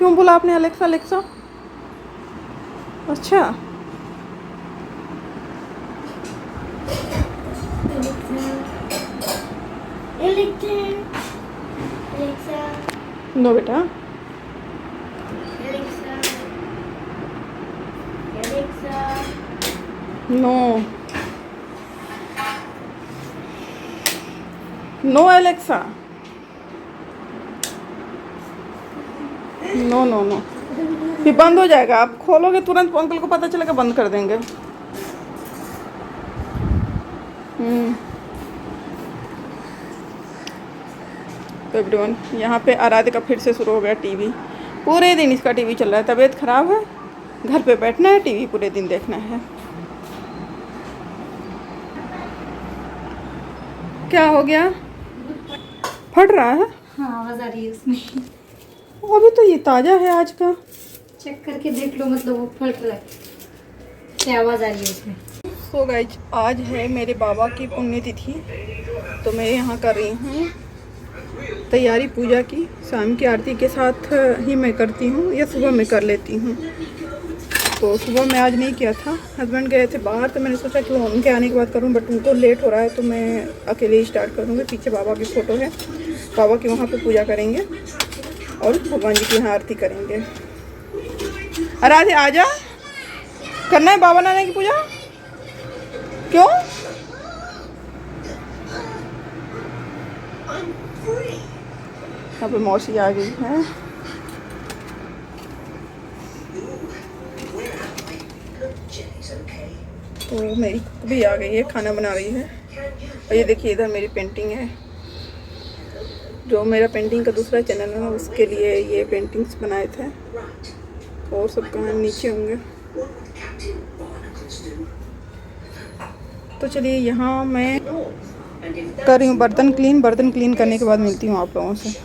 क्यों बोला आपने अलेक्सा अलेक्सा? अच्छा, नो बेटा। No no Alexa, no no no, फिर बंद हो जाएगा। आप खोलोगे तुरंत अंकल को पता चलेगा, बंद कर देंगे। तो एवरीवन, यहाँ पे आराध्य का फिर से शुरू हो गया टीवी। पूरे दिन इसका टीवी चल रहा है। तबीयत ख़राब है, घर पे बैठना है, टीवी पूरे दिन देखना है। क्या हो गया? फट रहा है? हाँ, आवाज़ आ रही है उसमें। अभी तो ये ताज़ा है आज का। चेक करके देख लो, मतलब वो फट रहा है, क्या आवाज़ आ रही है उसमें। सो गाइज, आज है मेरे बाबा की पुण्यतिथि, तो मैं यहाँ कर रही हूँ तैयारी पूजा की। शाम की आरती के साथ ही मैं करती हूँ या सुबह में कर लेती हूँ। तो सुबह मैं आज नहीं किया था, हस्बैंड गए थे बाहर, तो मैंने सोचा कि उनके आने के बाद करूँ, बट उनको लेट हो रहा है तो मैं अकेले ही स्टार्ट करूँगी। पीछे बाबा की फ़ोटो है, बाबा की वहाँ पे पूजा करेंगे और भगवान जी की यहाँ आरती करेंगे। अराधे आजा, करना है बाबा नाना की पूजा। क्यों? यहाँ पे मौसी आ गई है। तो मेरी कुक भी आ गई है, खाना बना रही है। और ये देखिए, इधर मेरी पेंटिंग है। जो मेरा पेंटिंग का दूसरा चैनल है ना, उसके लिए ये पेंटिंग्स बनाए थे। और सब कहाँ नीचे होंगे। तो चलिए, यहाँ मैं कर रही हूँ बर्तन क्लीन। बर्तन क्लीन करने के बाद मिलती हूँ आप लोगों से।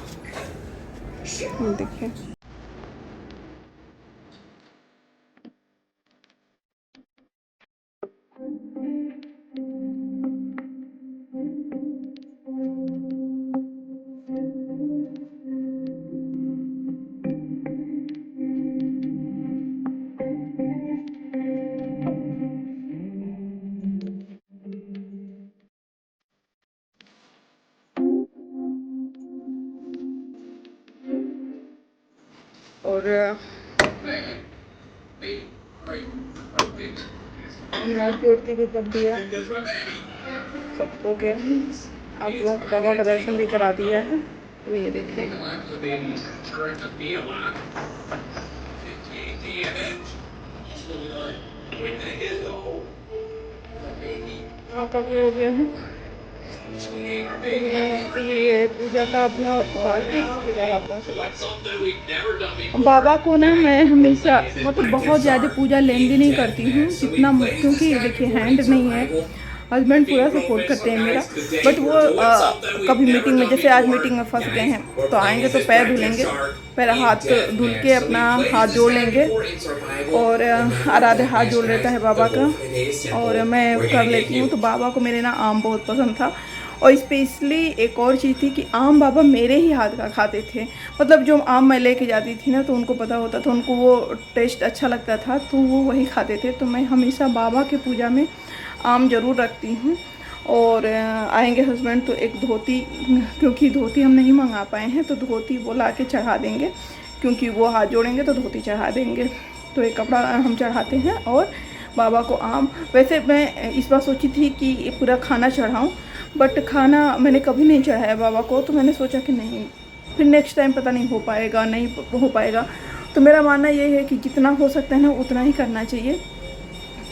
देखिए, और आरती भी कर दिया सबको के। आप लोगों को बाबा का दर्शन भी करा दिया है। तो ये देखिए, काफ़ी हो गया है। ये पूजा का अपना बाबा को ना मैं हमेशा मतलब बहुत ज़्यादा पूजा लेंदी नहीं करती हूँ जितना, क्योंकि देखिए हैंड नहीं है। हस्बैंड पूरा सपोर्ट करते हैं मेरा, बट वो कभी मीटिंग में, जैसे आज मीटिंग में फंस गए हैं तो आएंगे तो पैर धुलेंगे, पैर हाथ धुल के अपना हाथ जोड़ लेंगे। और आराधे हाथ जोड़ लेता है बाबा का, और मैं कर लेती हूँ। तो बाबा को मेरे ना आम बहुत पसंद था। और स्पेशली एक और चीज़ थी कि आम बाबा मेरे ही हाथ का खाते थे। मतलब जो आम मैं लेके जाती थी ना, तो उनको पता होता था, उनको वो टेस्ट अच्छा लगता था, तो वो वही खाते थे। तो मैं हमेशा बाबा के पूजा में आम ज़रूर रखती हूँ। और आएंगे हस्बैंड तो एक धोती, क्योंकि धोती हम नहीं मंगा पाए हैं, तो धोती वो ला के चढ़ा देंगे, क्योंकि वो हाथ जोड़ेंगे तो धोती चढ़ा देंगे। तो एक कपड़ा हम चढ़ाते हैं और बाबा को आम। वैसे मैं इस बार सोची थी कि पूरा खाना चढ़ाऊँ, बट खाना मैंने कभी नहीं चढ़ाया बाबा को, तो मैंने सोचा कि नहीं, फिर नेक्स्ट टाइम पता नहीं हो पाएगा नहीं हो पाएगा। तो मेरा मानना ये है कि जितना हो सकता है ना उतना ही करना चाहिए।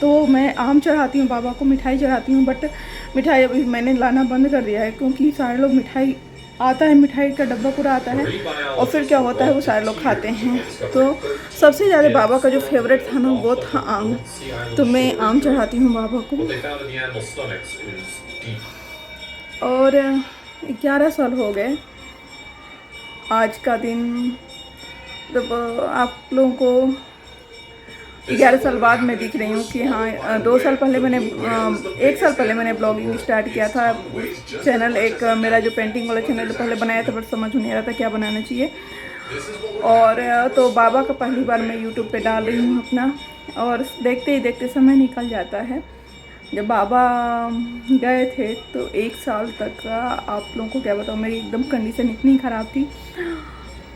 तो मैं आम चढ़ाती हूँ बाबा को, मिठाई चढ़ाती हूँ, बट मिठाई अभी मैंने लाना बंद कर दिया है, क्योंकि सारे लोग मिठाई आता है, मिठाई का डब्बा पूरा आता है, और फिर क्या होता है वो सारे लोग खाते हैं। तो सबसे ज़्यादा बाबा का जो फेवरेट था ना वो था आम, तो मैं आम चढ़ाती हूँ बाबा को। और 11 साल हो गए आज का दिन, जब आप लोगों को 11 साल बाद मैं दिख रही हूँ कि हाँ 2 साल पहले मैंने 1 साल पहले मैंने ब्लॉगिंग स्टार्ट किया था। चैनल एक मेरा जो पेंटिंग वाला चैनल पहले बनाया था, बट समझ नहीं आ रहा था क्या बनाना चाहिए। और तो बाबा का पहली बार मैं यूट्यूब पे डाल रही हूँ अपना, और देखते ही देखते समय निकल जाता है। जब बाबा गए थे तो 1 साल तक का, आप लोगों को क्या बताऊँ, मेरी एकदम कंडीशन इतनी ख़राब थी,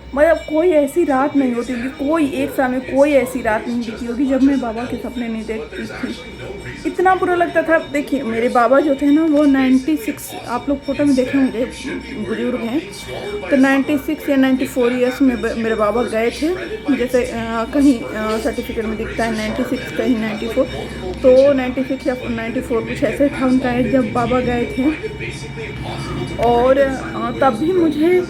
मतलब कोई ऐसी रात नहीं होती होगी, कोई 1 साल में कोई ऐसी रात नहीं बीती होगी जब मैं बाबा के सपने नहीं देखती थी। इतना बुरा लगता था। देखिए मेरे बाबा जो थे ना वो 96, आप लोग फोटो में देखे होंगे, बुजुर्ग हैं, तो 96 या 94 ईयर्स में मेरे बाबा गए थे। जैसे कहीं सर्टिफिकेट में दिखता है 96, कहीं 94, तो 96 या 94 कुछ ऐसे था उनका एज जब बाबा गए थे। और तब भी मुझे,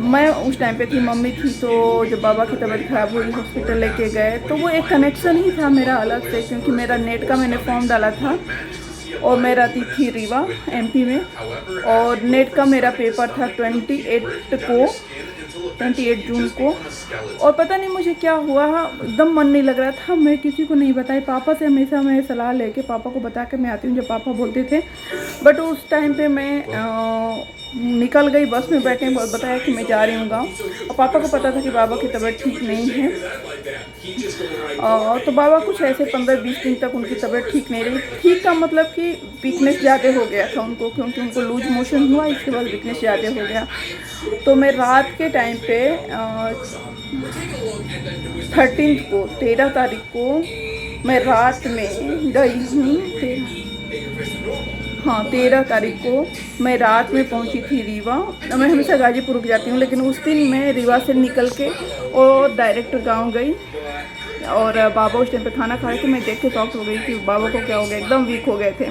मैं उस टाइम पे थी, मम्मी थी, तो जब बाबा की तबीयत ख़राब हुई, हॉस्पिटल लेके गए, तो वो एक कनेक्शन ही था मेरा अलग से, क्योंकि मेरा नेट का मैंने फॉर्म डाला था और मैं रहती थी रीवा MP में, और नेट का मेरा पेपर था 28 जून को। और पता नहीं मुझे क्या हुआ, एकदम मन नहीं लग रहा था, मैं किसी को नहीं बताई। पापा से हमेशा मैं सलाह लेके पापा को बता के मैं आती हूँ जब पापा बोलते थे, बट उस टाइम पे मैं निकल गई, बस में बैठे बताया कि मैं जा रही हूँ गाँव, और पापा को पता था कि बाबा की तबीयत ठीक नहीं है। तो बाबा कुछ ऐसे 15-20 दिन तक उनकी तबीयत ठीक नहीं रही। ठीक का मतलब कि वीकनेस ज़्यादा हो गया था उनको, क्योंकि उनको लूज मोशन हुआ, इसके बाद वीकनेस ज़्यादा हो गया। तो मैं रात के टाइम पे 13 तारीख को मैं रात में गई हूँ, 13 तारीख को मैं रात में पहुंची थी रीवा। मैं हमेशा गाजीपुर रुक जाती हूँ, लेकिन उस दिन मैं रीवा से निकल के और डायरेक्ट गांव गई। और बाबा उस टाइम पे खाना खा रहे थे, मैं देख के शॉक हो गई कि बाबा को क्या हो गया, एकदम वीक हो गए थे,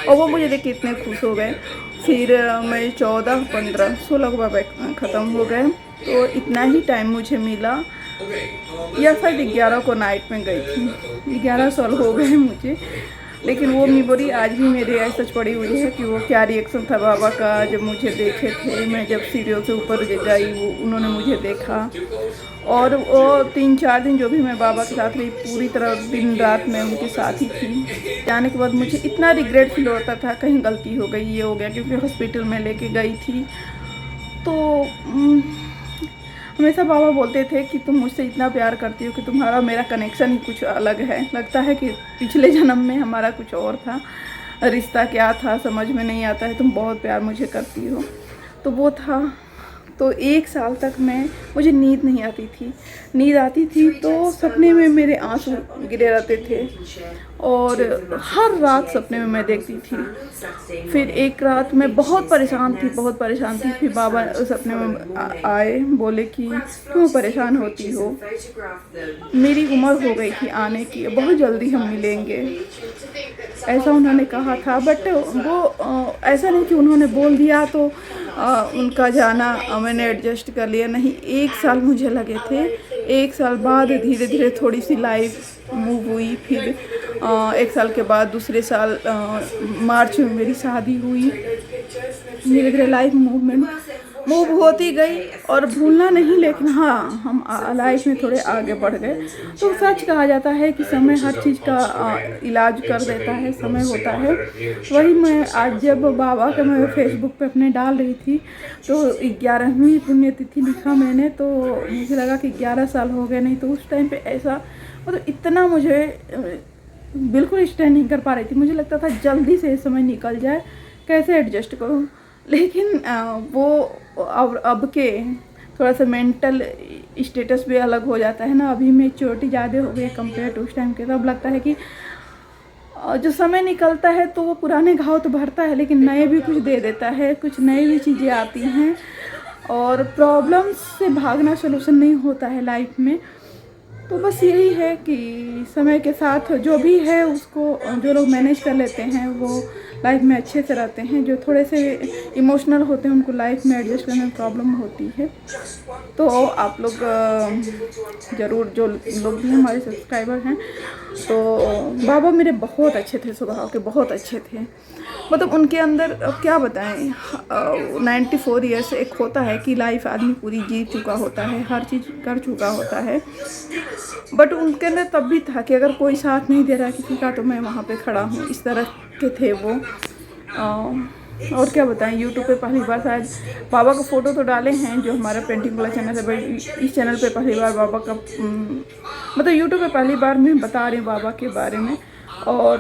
और वो मुझे देख के इतने खुश हो गए। फिर मैं 14, 15, 16 को बाबा ख़त्म हो गए, तो इतना ही टाइम मुझे मिला, या शायद 11 को नाइट में गई थी। 11 साल हो गए मुझे, लेकिन वो मेमोरी आज भी मेरे ऐसा पड़ी हुई है कि वो क्या रिएक्शन था बाबा का जब मुझे देखे थे। मैं जब सीढ़ियों से ऊपर गई, वो उन्होंने मुझे देखा, और वो 3-4 दिन जो भी मैं बाबा के साथ रही, पूरी तरह दिन रात मैं उनके साथ ही थी। जाने के बाद मुझे इतना रिग्रेट फील होता था, कहीं गलती हो गई, ये हो गया, क्योंकि हॉस्पिटल में लेके गई थी। तो हमेशा बाबा बोलते थे कि तुम मुझसे इतना प्यार करती हो कि तुम्हारा मेरा कनेक्शन ही कुछ अलग है। लगता है कि पिछले जन्म में हमारा कुछ और था, रिश्ता क्या था समझ में नहीं आता है, तुम बहुत प्यार मुझे करती हो। तो वो था। तो 1 साल तक मुझे नींद नहीं आती थी। नींद आती थी तो सपने में मेरे आंसू गिरे रहते थे, और हर रात सपने में मैं देखती थी। फिर एक रात मैं बहुत परेशान थी। फिर बाबा सपने में आए, बोले कि क्यों परेशान होती हो, मेरी उम्र हो गई थी आने की, बहुत जल्दी हम मिलेंगे, ऐसा उन्होंने कहा था। बट वो ऐसा नहीं कि उन्होंने बोल दिया तो उनका जाना मैंने एडजस्ट कर लिया, नहीं। 1 साल मुझे लगे थे। 1 साल बाद धीरे धीरे थोड़ी सी लाइफ मूव हुई। फिर 1 साल के बाद दूसरे साल मार्च में मेरी शादी हुई। धीरे धीरे लाइफ मूव होती गई, और भूलना नहीं, लेकिन हाँ हम लाइफ में थोड़े आगे बढ़ गए। तो सच कहा जाता है कि समय हर चीज़ का इलाज कर देता है, समय होता है। वही मैं आज जब बाबा का मैं फेसबुक पे अपने डाल रही थी, तो 11वीं पुण्यतिथि लिखा मैंने, तो मुझे लगा कि 11 साल हो गए। नहीं तो उस टाइम पे ऐसा, मतलब इतना मुझे बिल्कुल स्टैंड नहीं कर पा रही थी। मुझे लगता था जल्दी से समय निकल जाए, कैसे एडजस्ट करूँ। लेकिन वो अब के थोड़ा सा मेंटल स्टेटस भी अलग हो जाता है ना। अभी मैच्योरिटी ज़्यादा हो गई कंपेयर टू उस टाइम के। तो अब लगता है कि जो समय निकलता है तो वो पुराने घाव तो भरता है, लेकिन नए भी कुछ दे देता है, कुछ नई भी चीज़ें आती हैं। और प्रॉब्लम्स से भागना सोल्यूशन नहीं होता है लाइफ में। तो बस यही है कि समय के साथ जो भी है उसको, जो लोग मैनेज कर लेते हैं वो लाइफ में अच्छे से रहते हैं। जो थोड़े से इमोशनल होते हैं उनको लाइफ में एडजस्ट करने में प्रॉब्लम होती है। तो आप लोग ज़रूर, जो लोग भी हमारे सब्सक्राइबर हैं, तो बाबा मेरे बहुत अच्छे थे, स्वभाव के बहुत अच्छे थे। मतलब उनके अंदर क्या बताएं, 94 ईयर्स एक होता है कि लाइफ आदमी पूरी जी चुका होता है, हर चीज़ कर चुका होता है, बट उनके अंदर तब भी था कि अगर कोई साथ नहीं दे रहा किसी का तो मैं वहाँ पे खड़ा हूँ, इस तरह के थे वो। और क्या बताएं, यूट्यूब पे पहली बार शायद बाबा का फ़ोटो तो डाले हैं जो हमारा पेंटिंग वाला चैनल है, बट इस चैनल पे पहली बार बाबा का मतलब यूट्यूब पे पहली बार मैं बता रही हूँ बाबा के बारे में। और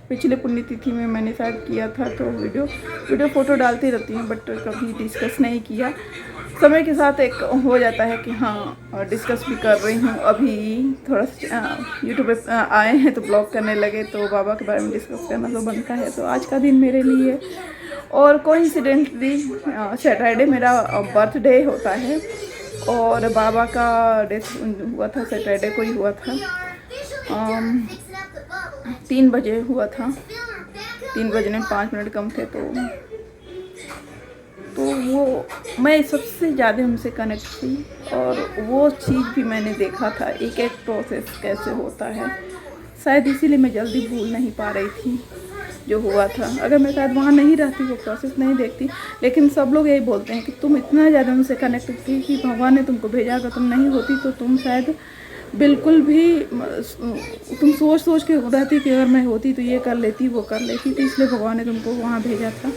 पिछले पुण्यतिथि में मैंने शायद किया था, तो वीडियो फ़ोटो डालती रहती हूँ, बट कभी डिस्कस नहीं किया। समय के साथ एक हो जाता है कि हाँ डिस्कस भी कर रही हूँ। अभी थोड़ा यूट्यूब पे आए हैं तो ब्लॉग करने लगे, तो बाबा के बारे में डिस्कस करना तो बनता है। तो आज का दिन मेरे लिए, और कोइंसिडेंटली सैटरडे मेरा बर्थडे होता है, और बाबा का डेथ हुआ था सैटरडे को ही हुआ था। 3 बजे हुआ था, 3 बजने 5 मिनट कम थे। तो वो मैं सबसे ज़्यादा उनसे कनेक्ट थी, और वो चीज़ भी मैंने देखा था एक एक प्रोसेस कैसे होता है। शायद इसीलिए मैं जल्दी भूल नहीं पा रही थी जो हुआ था। अगर मैं शायद वहाँ नहीं रहती, वो प्रोसेस नहीं देखती। लेकिन सब लोग यही बोलते हैं कि तुम इतना ज़्यादा उनसे कनेक्ट थी कि भगवान ने तुमको भेजा। अगर तुम नहीं होती तो तुम शायद बिल्कुल भी, तुम सोच के रहती कि अगर मैं होती तो ये कर लेती वो कर लेती। तो इसलिए भगवान ने तुमको वहाँ भेजा था।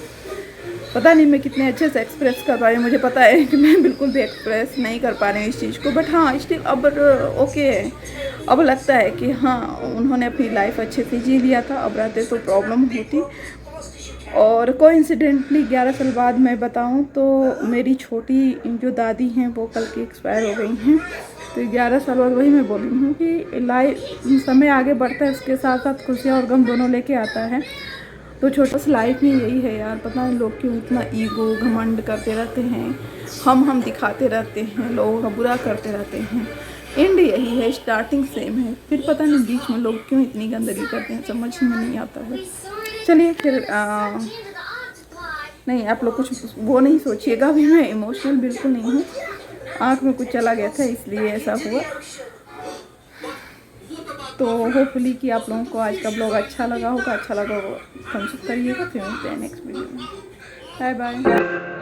पता नहीं मैं कितने अच्छे से एक्सप्रेस कर पा रही हूँ, मुझे पता है कि मैं बिल्कुल भी एक्सप्रेस नहीं कर पा रही हूँ इस चीज़ को, बट हाँ स्टिल अब ओके है। अब लगता है कि हाँ उन्होंने अपनी लाइफ अच्छे से जी लिया था, अब रहते तो प्रॉब्लम होती। और कोइंसिडेंटली 11 साल बाद मैं बताऊँ तो मेरी छोटी जो दादी हैं वो कल की एक्सपायर हो गई हैं। तो 11 साल बाद वही मैं बोल रही हूँ कि लाइफ समय आगे बढ़ता है, उसके साथ साथ खुशियाँ और गम दोनों लेके आता है। तो छोटा सा लाइफ में यही है यार, पता नहीं लोग क्यों इतना ईगो घमंड करते रहते हैं, हम दिखाते रहते हैं, लोगों का बुरा करते रहते हैं। एंड यही है, स्टार्टिंग सेम है, फिर पता नहीं बीच में लोग क्यों इतनी गंदगी करते हैं, समझ में नहीं आता है। चलिए फिर नहीं आप लोग कुछ वो नहीं सोचिएगा, अभी मैं इमोशनल बिल्कुल नहीं हूँ, आँख में कुछ चला गया था इसलिए ऐसा हुआ। तो होपफुली कि आप लोगों को आज का ब्लॉग अच्छा लगा होगा, थम्स अप करिएगा। फिर मिलते हैं नेक्स्ट वीडियो में। Bye bye.